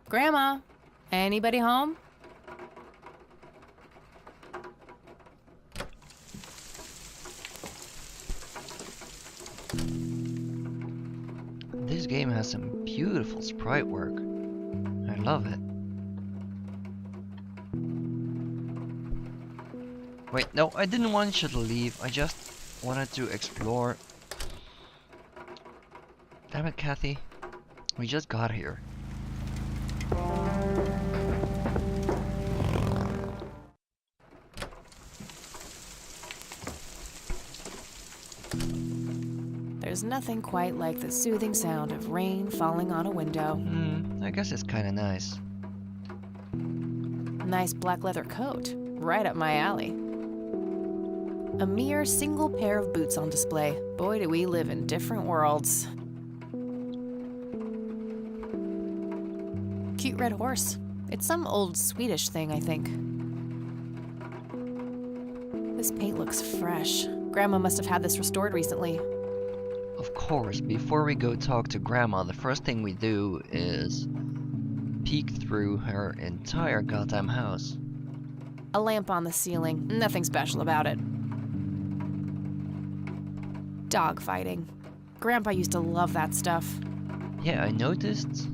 Grandma, anybody home? This game has some beautiful sprite work. I love it. Wait, no, I didn't want you to leave. I just wanted to explore. Damn it, Kathy. We just got here. There's nothing quite like the soothing sound of rain falling on a window. I guess it's kinda nice. Nice black leather coat, right up my alley. A mere single pair of boots on display. Boy, do we live in different worlds. Cute red horse. It's some old Swedish thing, I think. This paint looks fresh. Grandma must have had this restored recently. Of course, before we go talk to Grandma, the first thing we do is peek through her entire goddamn house. A lamp on the ceiling. Nothing special about it. Dog fighting. Grandpa used to love that stuff. Yeah, I noticed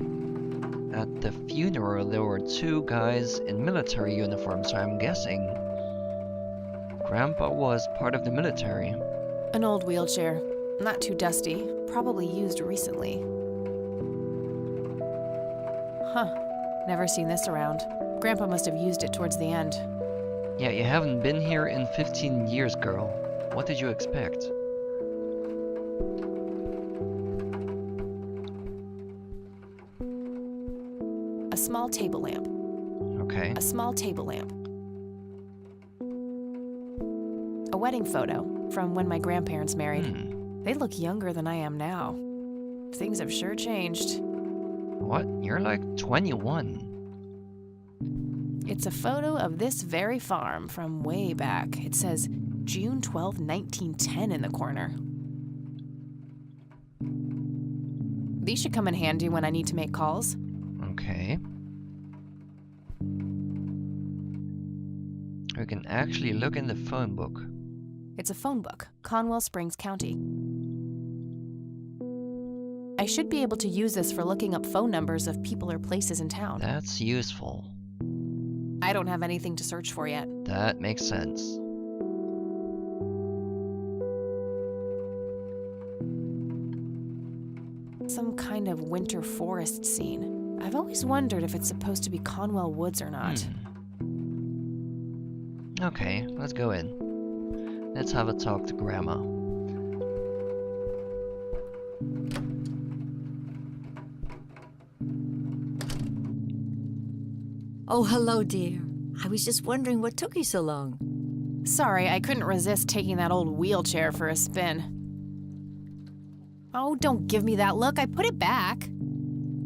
at the funeral there were two guys in military uniforms, so I'm guessing Grandpa was part of the military. An old wheelchair. Not too dusty. Probably used recently. Huh. Never seen this around. Grandpa must have used it towards the end. Yeah, you haven't been here in 15 years, girl. What did you expect? A small table lamp. Okay. A small table lamp. A wedding photo from when my grandparents married. They look younger than I am now. Things have sure changed. What? You're like 21. It's a photo of this very farm from way back. It says June 12, 1910 in the corner. These should come in handy when I need to make calls. Okay. We can actually look in the phone book. It's a phone book, Conwell Springs County. I should be able to use this for looking up phone numbers of people or places in town. That's useful. I don't have anything to search for yet. That makes sense. Some kind of winter forest scene. I've always wondered if it's supposed to be Conwell Woods or not. Okay, let's go in. Let's have a talk to Grandma. Oh, hello, dear. I was just wondering what took you so long. Sorry, I couldn't resist taking that old wheelchair for a spin. Oh, don't give me that look. I put it back.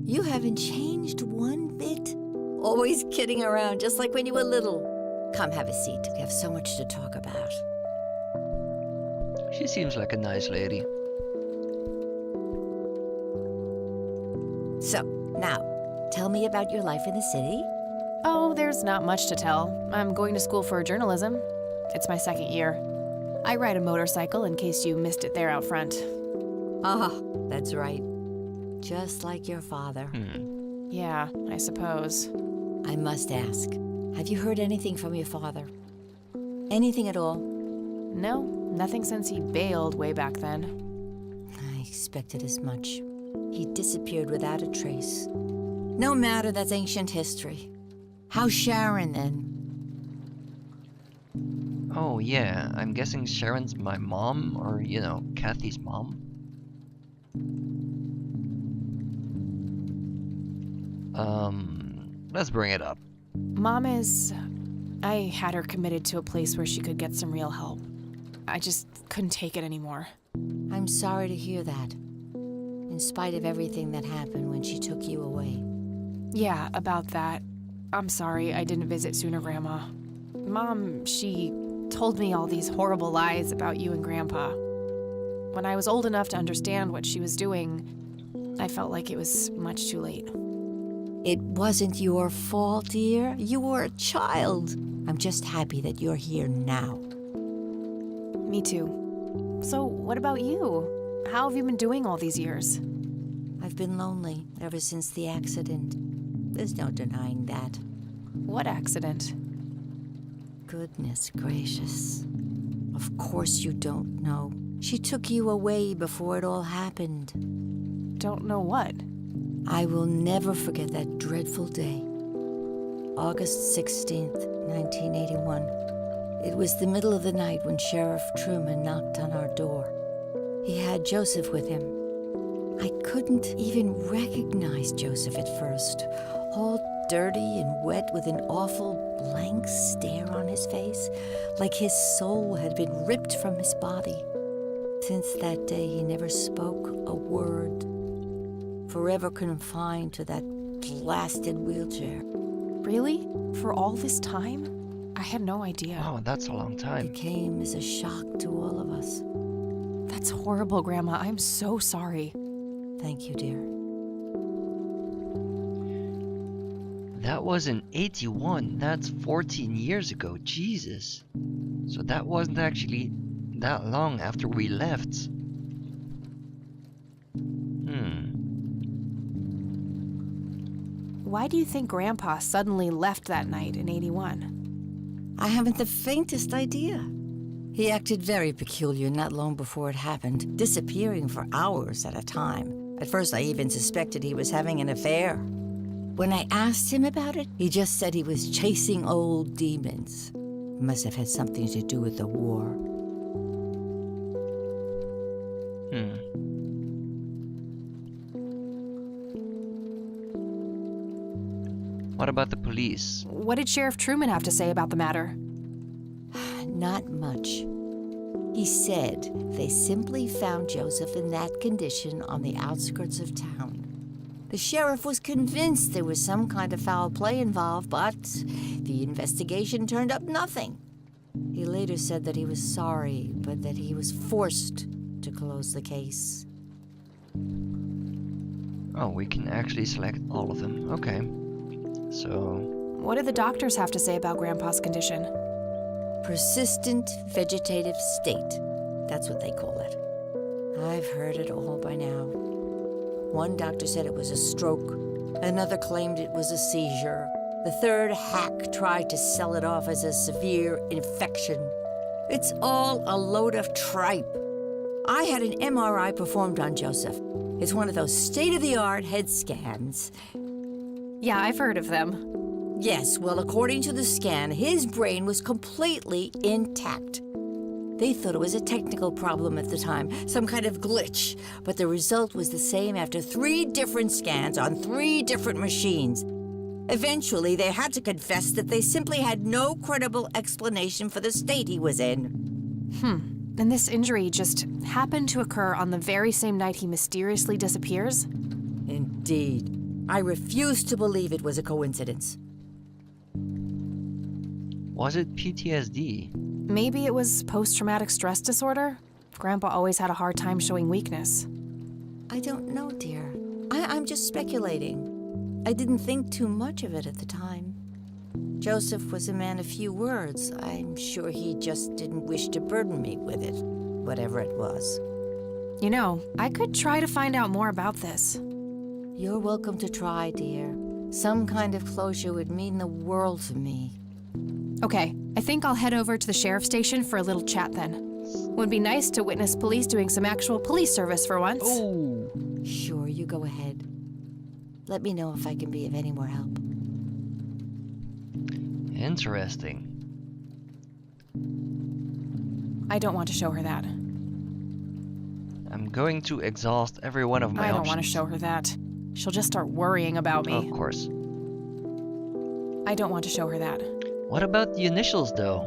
You haven't changed one bit. Always kidding around, just like when you were little. Come, have a seat. We have so much to talk about. She seems like a nice lady. So, now, tell me about your life in the city. Oh, there's not much to tell. I'm going to school for journalism. It's my second year. I ride a motorcycle in case you missed it there out front. Ah, that's right. Just like your father. Yeah, I suppose. I must ask, have you heard anything from your father? Anything at all? No, nothing since he bailed way back then. I expected as much. He disappeared without a trace. No matter, that's ancient history. How's Sharon, then? Oh yeah, I'm guessing Sharon's my mom, or, you know, Kathy's mom. Let's bring it up. Mom is... I had her committed to a place where she could get some real help. I just couldn't take it anymore. I'm sorry to hear that. In spite of everything that happened when she took you away. Yeah, about that. I'm sorry I didn't visit sooner, Grandma. Mom, she told me all these horrible lies about you and Grandpa. When I was old enough to understand what she was doing, I felt like it was much too late. It wasn't your fault, dear. You were a child. I'm just happy that you're here now. Me too. So, what about you? How have you been doing all these years? I've been lonely ever since the accident. There's no denying that. What accident? Goodness gracious. Of course you don't know. She took you away before it all happened. Don't know what. I will never forget that dreadful day. August 16th, 1981. It was the middle of the night when Sheriff Truman knocked on our door. He had Joseph with him. I couldn't even recognize Joseph at first, all dirty and wet with an awful blank stare on his face, like his soul had been ripped from his body. Since that day, he never spoke a word, forever confined to that blasted wheelchair. Really? For all this time? I had no idea. Wow, that's a long time. It came as a shock to all of us. That's horrible, Grandma. I'm so sorry. Thank you, dear. That was in 81. That's 14 years ago. Jesus. So that wasn't actually that long after we left. Why do you think Grandpa suddenly left that night in 81? I haven't the faintest idea. He acted very peculiar not long before it happened, disappearing for hours at a time. At first, I even suspected he was having an affair. When I asked him about it, he just said he was chasing old demons. It must have had something to do with the war. What about the police? What did Sheriff Truman have to say about the matter? Not much. He said they simply found Joseph in that condition on the outskirts of town. The sheriff was convinced there was some kind of foul play involved, but the investigation turned up nothing. He later said that he was sorry, but that he was forced to close the case. Oh, we can actually select all of them. Okay. So... What do the doctors have to say about Grandpa's condition? Persistent vegetative state. That's what they call it. I've heard it all by now. One doctor said it was a stroke. Another claimed it was a seizure. The third hack tried to sell it off as a severe infection. It's all a load of tripe. I had an MRI performed on Joseph. It's one of those state-of-the-art head scans. Yeah, I've heard of them. Yes, well, according to the scan, his brain was completely intact. They thought it was a technical problem at the time, some kind of glitch, but the result was the same after 3 different scans on 3 different machines. Eventually, they had to confess that they simply had no credible explanation for the state he was in. And this injury just happened to occur on the very same night he mysteriously disappears? Indeed. I refuse to believe it was a coincidence. was it PTSD? Maybe it was post-traumatic stress disorder? Grandpa always had a hard time showing weakness. I don't know, dear. I'm just speculating. I didn't think too much of it at the time. Joseph was a man of few words. I'm sure he just didn't wish to burden me with it, whatever it was. You know, I could try to find out more about this. You're welcome to try, dear. Some kind of closure would mean the world to me. Okay, I think I'll head over to the sheriff's station for a little chat then. Would be nice to witness police doing some actual police service for once. Oh! Sure, you go ahead. Let me know if I can be of any more help. Interesting. I don't want to show her that. I'm going to exhaust every one of my I don't options. want to show her that. She'll just start worrying about me. Of course. I don't want to show her that. What about the initials, though?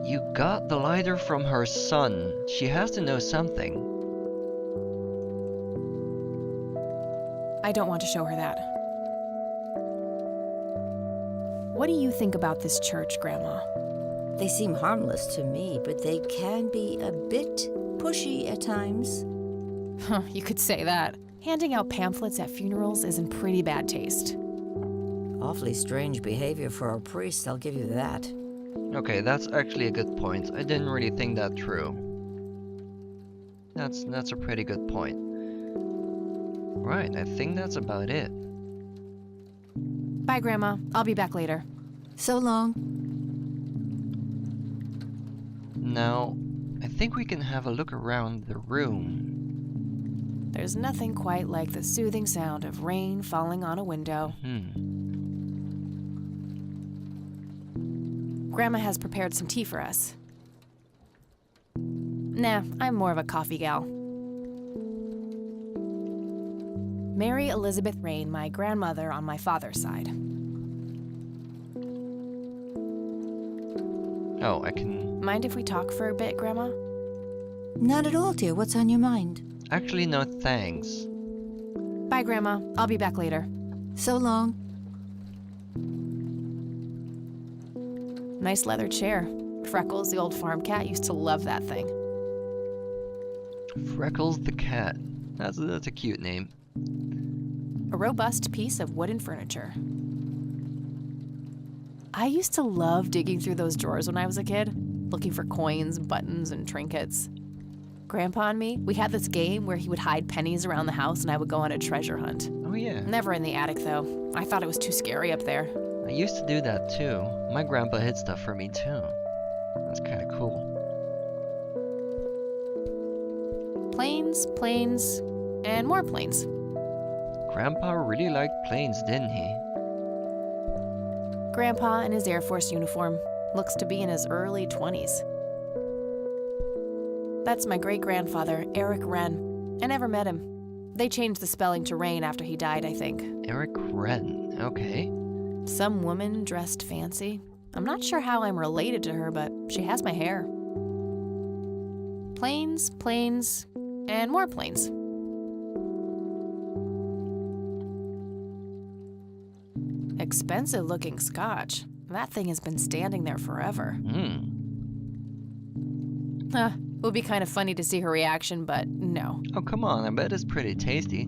You got the lighter from her son. She has to know something. I don't want to show her that. What do you think about this church, Grandma? They seem harmless to me, but they can be a bit pushy at times. Huh, you could say that. Handing out pamphlets at funerals is in pretty bad taste. Awfully strange behavior for a priest, I'll give you that. Okay, that's actually a good point. I didn't really think that through. That's a pretty good point. Right, I think that's about it. Bye, Grandma. I'll be back later. So long. Now, I think we can have a look around the room. There's nothing quite like the soothing sound of rain falling on a window. Grandma has prepared some tea for us. Nah, I'm more of a coffee gal. Mary Elizabeth Rain, my grandmother on my father's side. Oh, I can... Mind if we talk for a bit, Grandma? Not at all, dear. What's on your mind? Actually, no thanks. Bye, Grandma. I'll be back later. So long. Nice leather chair. Freckles, the old farm cat, used to love that thing. Freckles the cat. That's a cute name. A robust piece of wooden furniture. I used to love digging through those drawers when I was a kid, looking for coins, buttons, and trinkets. Grandpa and me, we had this game where he would hide pennies around the house and I would go on a treasure hunt. Oh yeah. Never in the attic, though. I thought it was too scary up there. I used to do that too. My grandpa hid stuff for me too. That's kind of cool. Planes, planes, and more planes. Grandpa really liked planes, didn't he? Grandpa in his Air Force uniform looks to be in his early 20s. That's my great-grandfather, Eric Wren. I never met him. They changed the spelling to Rain after he died, I think. Eric Wren, okay. Some woman dressed fancy. I'm not sure how I'm related to her, but she has my hair. Planes, planes, and more planes. Expensive-looking scotch. That thing has been standing there forever. Huh. Would be kind of funny to see her reaction, but no. Oh, come on, I bet it's pretty tasty.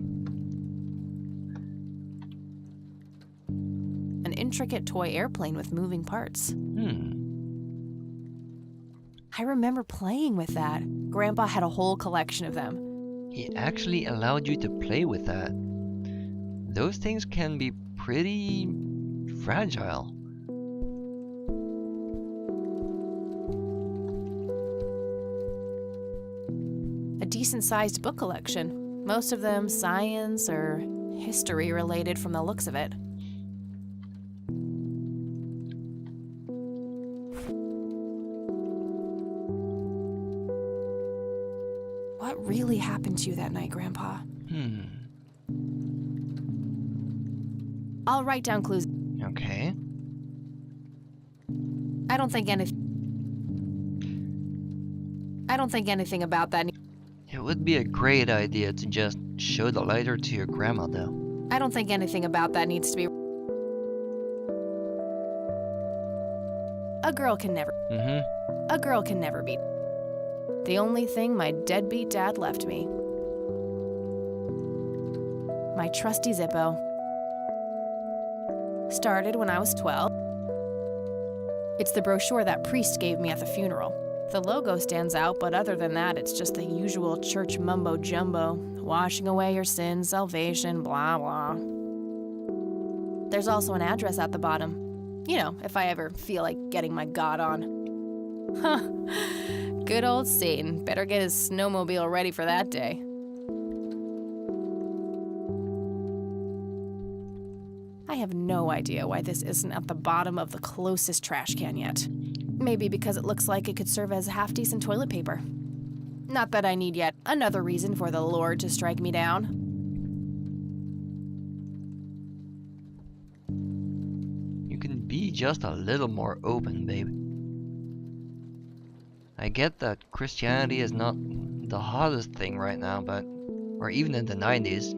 An intricate toy airplane with moving parts. I remember playing with that. Grandpa had a whole collection of them. He actually allowed you to play with that. Those things can be pretty fragile. A decent-sized book collection. Most of them science or history related from the looks of it. What really happened to you that night, Grandpa? I'll write down clues. Okay. I don't think anything about that. It would be a great idea to just show the lighter to your grandma, though. I don't think anything about that needs to be. A girl can never be. The only thing my deadbeat dad left me. My trusty Zippo. Started when I was 12. It's the brochure that priest gave me at the funeral. The logo stands out, but other than that, it's just the usual church mumbo-jumbo. Washing away your sins, salvation, blah, blah. There's also an address at the bottom. You know, if I ever feel like getting my God on. Huh. Good old Satan. Better get his snowmobile ready for that day. I have no idea why this isn't at the bottom of the closest trash can yet. Maybe because it looks like it could serve as half-decent toilet paper. Not that I need yet another reason for the Lord to strike me down. You can be just a little more open, babe. I get that Christianity is not the hottest thing right now, or even in the 90s.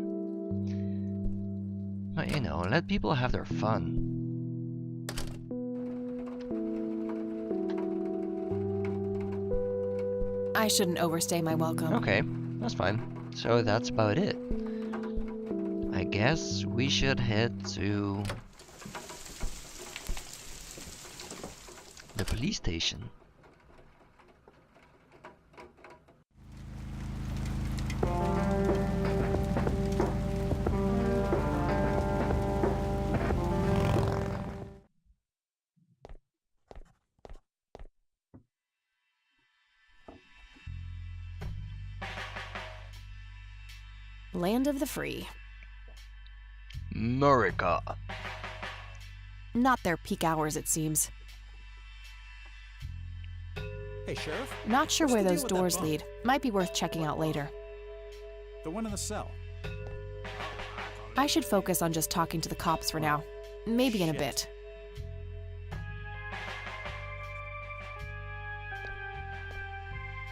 But you know, let people have their fun. I shouldn't overstay my welcome. Okay, that's fine. So that's about it. I guess we should head to the police station. Land of the free. America. Not their peak hours, it seems. Hey, Sheriff. Not sure What's where the those deal with that doors bump? lead. Might be worth checking out later. The one in the cell. I should focus on just talking to the cops for now. Maybe in a Shit. bit.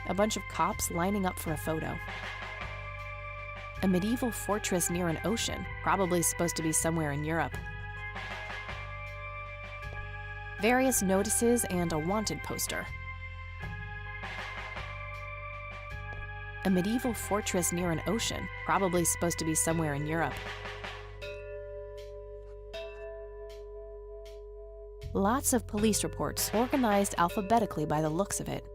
A bunch of cops lining up for a photo. A medieval fortress near an ocean, probably supposed to be somewhere in Europe. Various notices and a wanted poster. A medieval fortress near an ocean, probably supposed to be somewhere in Europe. Lots of police reports, organized alphabetically by the looks of it.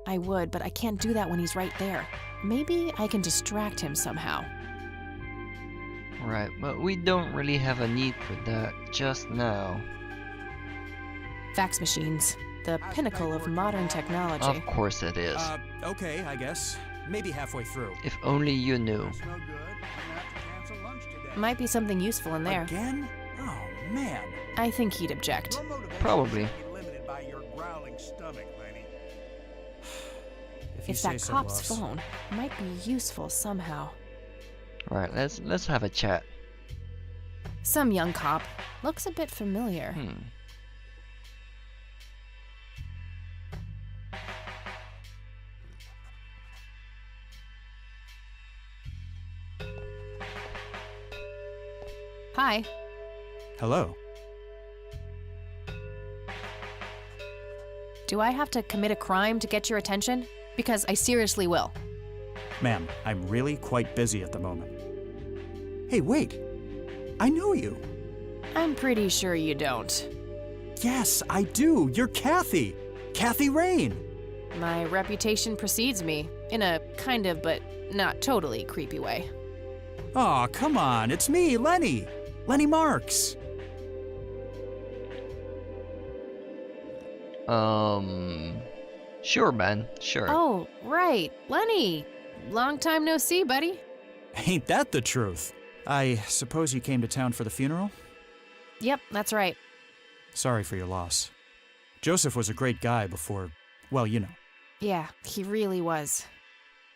I would, but I can't do that when he's right there. Maybe I can distract him somehow. Right, but we don't really have a need for that just now. Fax machines, the pinnacle of modern technology. Of course it is. Okay, I guess. Maybe halfway through. If only you knew. That's no good. We're gonna have to cancel lunch today. Might be something useful in there. Again? Oh, man. I think he'd object. Your motivation Probably. should be limited by your growling stomach, Lenny. If you It's say that so, cop's boss. phone. Might be useful somehow. Right, let's have a chat. Some young cop. Looks a bit familiar. Hi. Hello. Do I have to commit a crime to get your attention? Because I seriously will. Ma'am, I'm really quite busy at the moment. Hey, wait. I know you. I'm pretty sure you don't. Yes, I do. You're Kathy. Kathy Rain. My reputation precedes me, in a kind of but not totally creepy way. Aw, come on. It's me, Lenny. Lenny Marks. Sure, man, sure. Oh, right. Lenny. Long time no see, buddy. Ain't that the truth? I suppose you came to town for the funeral? Yep, that's right. Sorry for your loss. Joseph was a great guy before, well, you know. Yeah, he really was.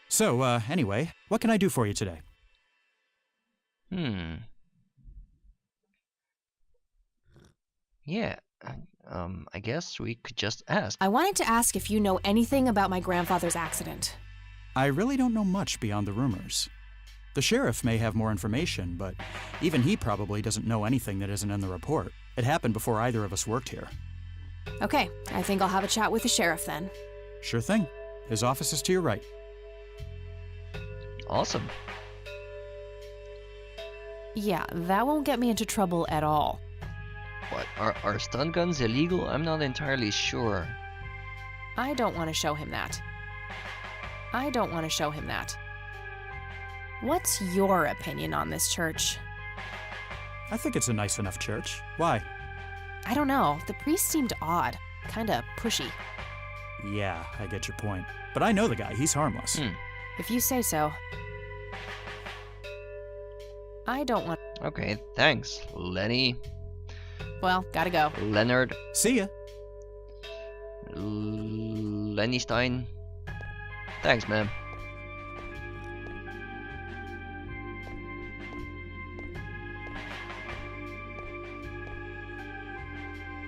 So, anyway, what can I do for you today? Yeah, I guess we could just ask. I wanted to ask if you know anything about my grandfather's accident. I really don't know much beyond the rumors. The sheriff may have more information, but even he probably doesn't know anything that isn't in the report. It happened before either of us worked here. Okay, I think I'll have a chat with the sheriff then. Sure thing. His office is to your right. Awesome. Yeah, that won't get me into trouble at all. What, are stun guns illegal? I'm not entirely sure. I don't want to show him that. I don't want to show him that. What's your opinion on this church? I think it's a nice enough church. Why? I don't know. The priest seemed odd. Kinda pushy. Yeah, I get your point. But I know the guy. He's harmless. If you say so. I don't want... Okay, thanks, Lenny. Well, gotta go. Leonard. See ya. Lenny Stein. Thanks, man.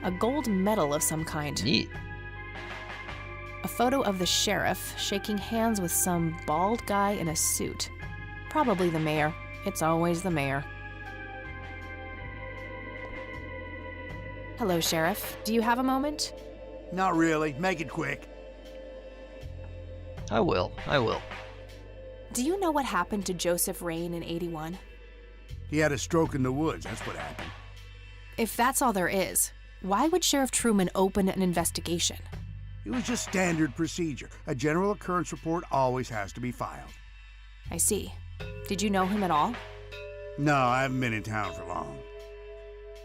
A gold medal of some kind. Neat. A photo of the sheriff shaking hands with some bald guy in a suit. Probably the mayor. It's always the mayor. Hello, Sheriff. Do you have a moment? Not really. Make it quick. I will. Do you know what happened to Joseph Rain in 81? He had a stroke in the woods, that's what happened. If that's all there is, why would Sheriff Truman open an investigation? It was just standard procedure. A general occurrence report always has to be filed. I see. Did you know him at all? No, I haven't been in town for long.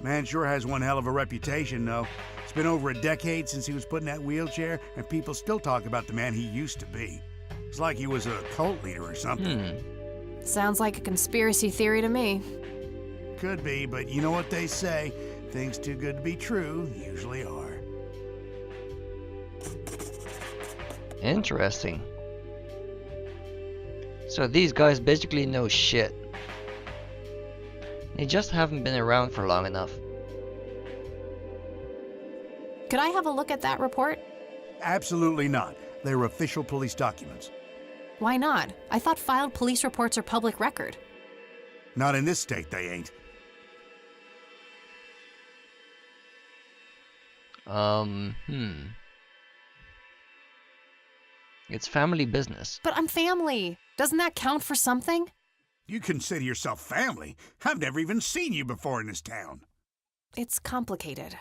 Man sure has one hell of a reputation, though. It's been over a decade since he was put in that wheelchair, and people still talk about the man he used to be. It's like he was a cult leader or something. Sounds like a conspiracy theory to me. Could be, but you know what they say. Things too good to be true usually are. Interesting. So these guys basically know shit. They just haven't been around for long enough. Could I have a look at that report? Absolutely not. They're official police documents. Why not? I thought filed police reports are public record. Not in this state, they ain't. It's family business. But I'm family. Doesn't that count for something? You consider yourself family? I've never even seen you before in this town. It's complicated.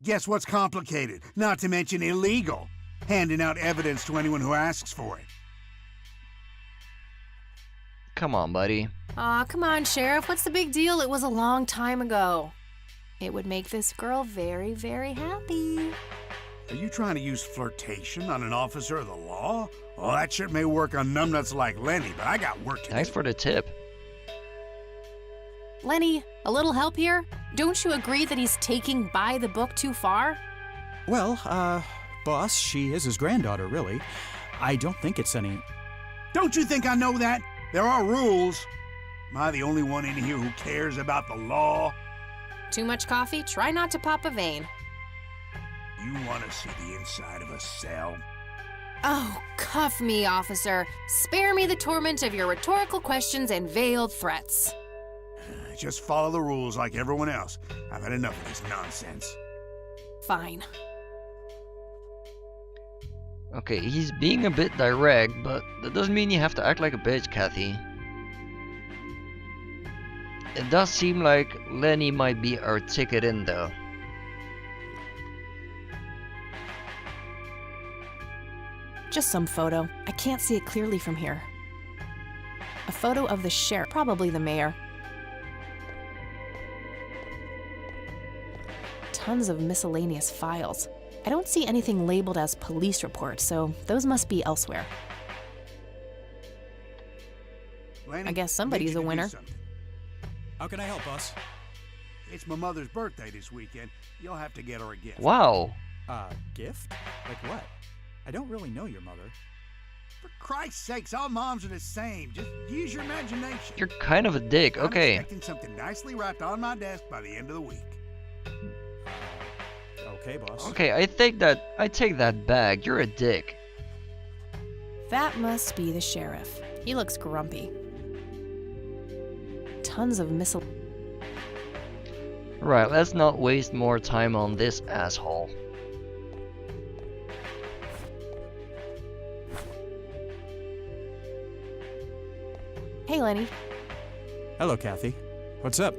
Guess what's complicated? Not to mention illegal. Handing out evidence to anyone who asks for it. Come on, buddy. Aw, come on, Sheriff. What's the big deal? It was a long time ago. It would make this girl very, very happy. Are you trying to use flirtation on an officer of the law? Well, that shit may work on numbnuts like Lenny, but I got work to do. Thanks for the tip. Lenny, a little help here? Don't you agree that he's taking by the book too far? Well, boss, she is his granddaughter, really. I don't think it's any... Don't you think I know that? There are rules. Am I the only one in here who cares about the law? Too much coffee? Try not to pop a vein. You want to see the inside of a cell? Oh, cuff me, officer. Spare me the torment of your rhetorical questions and veiled threats. Just follow the rules like everyone else. I've had enough of this nonsense. Fine. Okay, he's being a bit direct, but that doesn't mean you have to act like a bitch, Kathy. It does seem like Lenny might be our ticket in, though. Just some photo. I can't see it clearly from here. A photo of the sheriff, probably the mayor. Tons of miscellaneous files. I don't see anything labeled as police reports, so those must be elsewhere. Lanny, I guess somebody's a winner. How can I help, boss? It's my mother's birthday this weekend. You'll have to get her a gift. Wow. Gift? Like what? I don't really know your mother. For Christ's sakes, all moms are the same. Just use your imagination. You're kind of a dick, okay. I'm expecting something nicely wrapped on my desk by the end of the week. Okay, boss. Okay, I take that back. You're a dick. That must be the sheriff. He looks grumpy. Tons of Right, let's not waste more time on this asshole. Hey, Lenny. Hello, Kathy. What's up?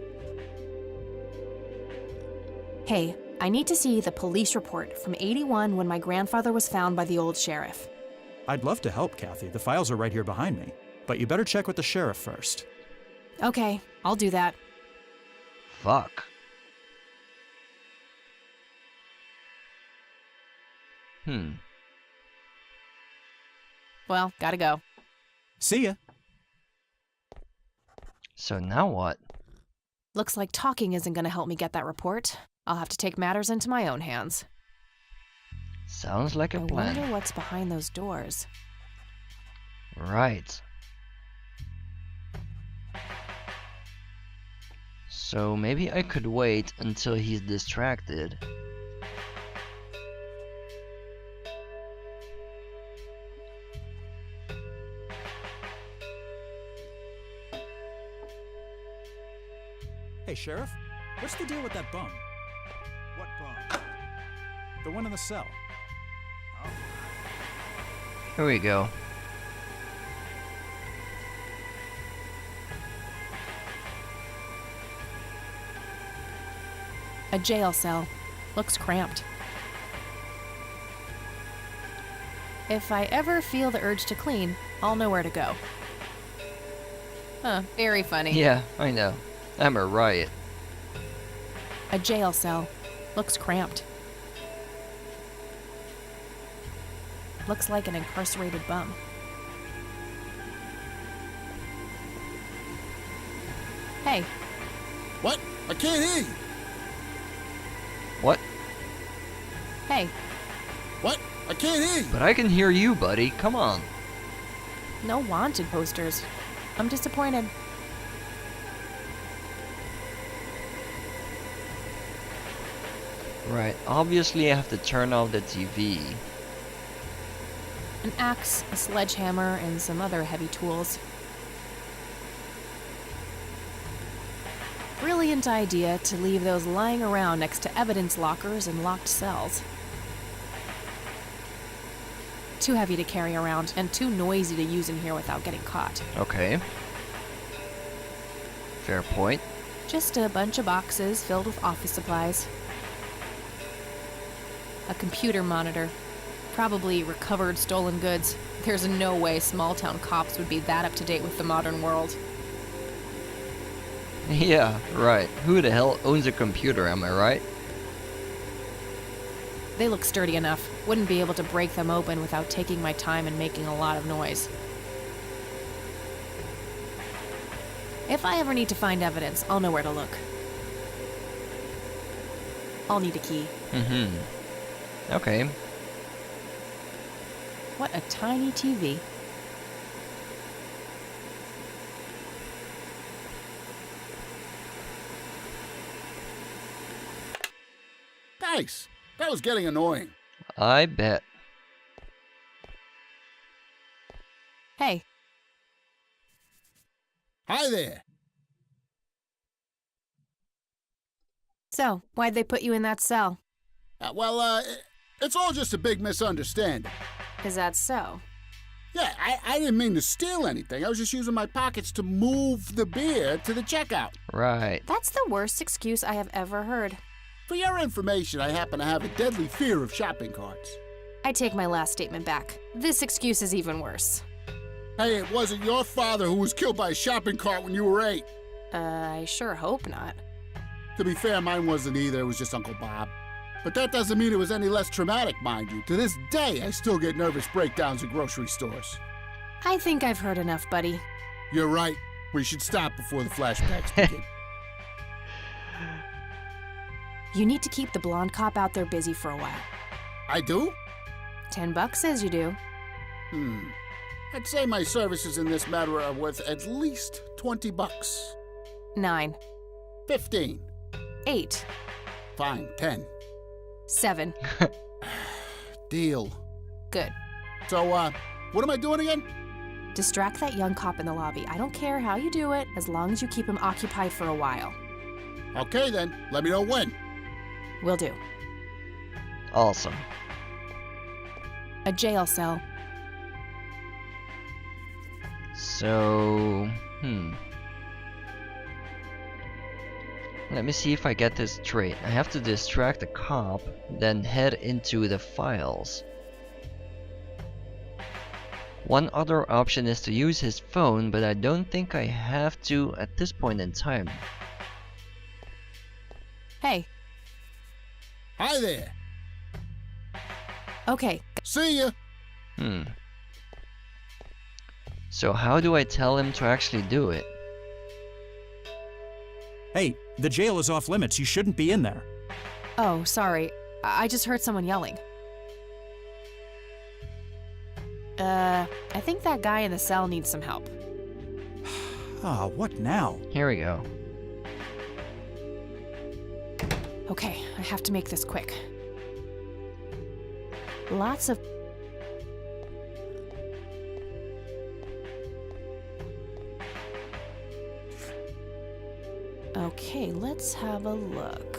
Hey, I need to see the police report from 81 when my grandfather was found by the old sheriff. I'd love to help, Kathy. The files are right here behind me. But you better check with the sheriff first. Okay, I'll do that. Fuck. Well, gotta go. See ya. So now what? Looks like talking isn't gonna help me get that report. I'll have to take matters into my own hands. Sounds like a I plan. wonder what's behind those doors. Right. So maybe I could wait until he's distracted. Hey, Sheriff. What's the deal with that bum? What bum? The one in the cell. Here we go. A jail cell. Looks cramped. If I ever feel the urge to clean, I'll know where to go. Huh, very funny. Yeah, I know. I'm a riot. A jail cell. Looks cramped. Looks like an incarcerated bum. Hey, What? I can't hear you. What? hey, What? I can't hear you. But I can hear you, buddy. Come on. no wanted posters. I'm disappointed. Right, obviously I have to turn off the TV. An axe, a sledgehammer, and some other heavy tools. Brilliant idea to leave those lying around next to evidence lockers and locked cells. Too heavy to carry around, and too noisy to use in here without getting caught. Okay. Fair point. Just a bunch of boxes filled with office supplies. A computer monitor. Probably recovered stolen goods. There's no way small-town cops would be that up-to-date with the modern world. Yeah, right. Who the hell owns a computer, am I right? They look sturdy enough. Wouldn't be able to break them open without taking my time and making a lot of noise. If I ever need to find evidence, I'll know where to look. I'll need a key. Mm-hmm. Okay. What a tiny TV. Thanks. That was getting annoying. I bet. Hey, Hi there. so, why'd they put you in that cell? It's all just a big misunderstanding. Is that so? Yeah, I didn't mean to steal anything. I was just using my pockets to move the beer to the checkout. Right. That's the worst excuse I have ever heard. For your information, I happen to have a deadly fear of shopping carts. I take my last statement back. This excuse is even worse. Hey, it wasn't your father who was killed by a shopping cart when you were 8. I sure hope not. To be fair, mine wasn't either. It was just Uncle Bob. But that doesn't mean it was any less traumatic, mind you. To this day, I still get nervous breakdowns at grocery stores. I think I've heard enough, buddy. You're right. We should stop before the flashbacks begin. You need to keep the blonde cop out there busy for a while. I do? $10 says you do. I'd say my services in this matter are worth at least $20. 9, 15. 8, Fine, 10. 7. Deal. Good. So, what am I doing again? Distract that young cop in the lobby. I don't care how you do it, as long as you keep him occupied for a while. Okay then, let me know when. Will do. Awesome. A jail cell. So, let me see if I get this straight. I have to distract the cop, then head into the files. One other option is to use his phone, but I don't think I have to at this point in time. Hey, Hi there. okay. See ya. So how do I tell him to actually do it? Hey, the jail is off limits. You shouldn't be in there. Oh, sorry. I just heard someone yelling. I think that guy in the cell needs some help. Ah, what now? Here we go. Okay, I have to make this quick. Lots of... Okay, let's have a look.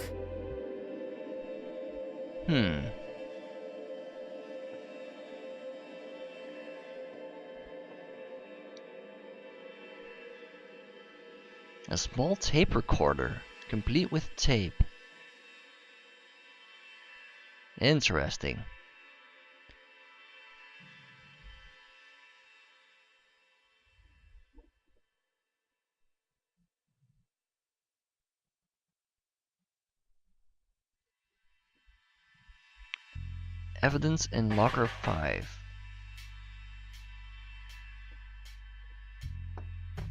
A small tape recorder, complete with tape. Interesting. Evidence in locker 5.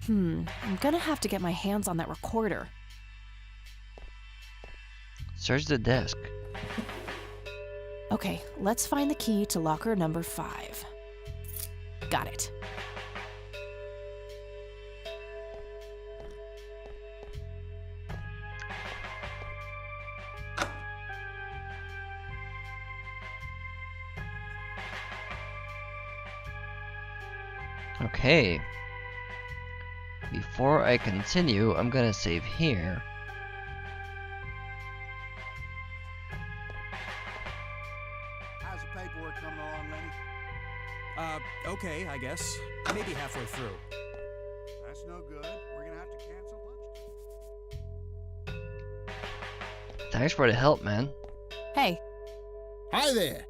I'm gonna have to get my hands on that recorder. Search the desk. Okay, let's find the key to locker number 5. Got it. Okay. Before I continue, I'm gonna save here. How's the paperwork coming along, Lenny? Okay, I guess. Maybe halfway through. That's no good. We're gonna have to cancel lunch. Thanks for the help, man. Hey, Hi there.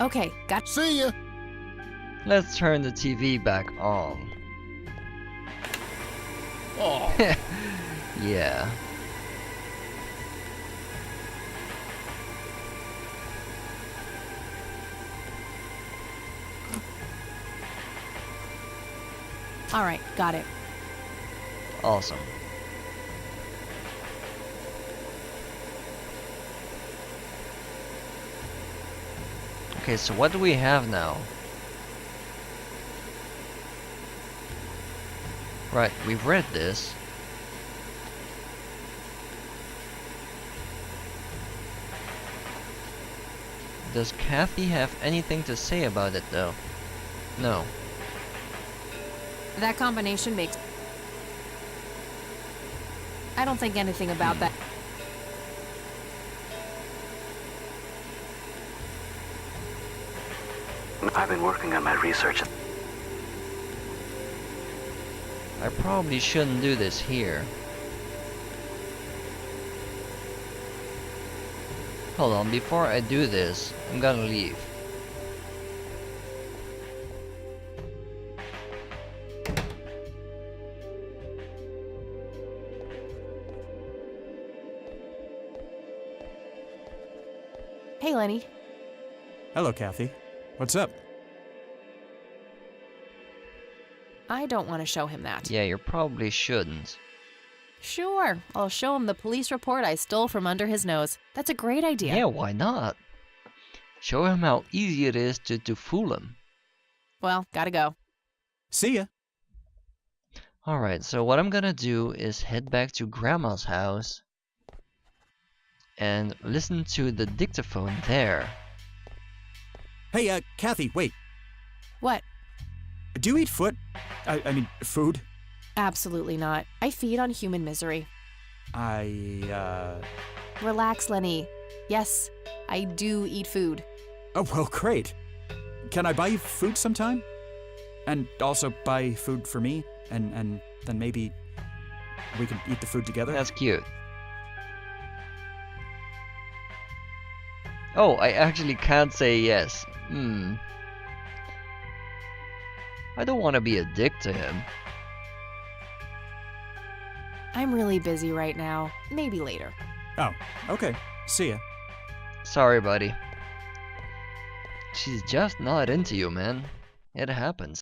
okay, got. See ya. Let's turn the TV back on. Oh, Yeah. All right, got it. Awesome. Okay, so what do we have now? Right, we've read this. Does Kathy have anything to say about it though? No. That combination makes. I don't think anything about that. I've been working on my research. I probably shouldn't do this here. Hold on, before I do this, I'm gonna leave. Hey, Lenny. Hello, Kathy. What's up? I don't want to show him that. Yeah, you probably shouldn't. Sure, I'll show him the police report I stole from under his nose. That's a great idea. Yeah, why not? Show him how easy it is to fool him. Well, gotta go. See ya. Alright, so what I'm gonna do is head back to Grandma's house and listen to the dictaphone there. Hey, Kathy, wait. What? Do you eat foot? I mean, food? Absolutely not. I feed on human misery. Relax, Lenny. Yes, I do eat food. Oh, well, great. Can I buy you food sometime? And also buy food for me? And then maybe we can eat the food together? That's cute. Oh, I actually can't say yes. I don't want to be a dick to him. I'm really busy right now. Maybe later. Oh, okay. See ya. Sorry, buddy. She's just not into you, man. It happens.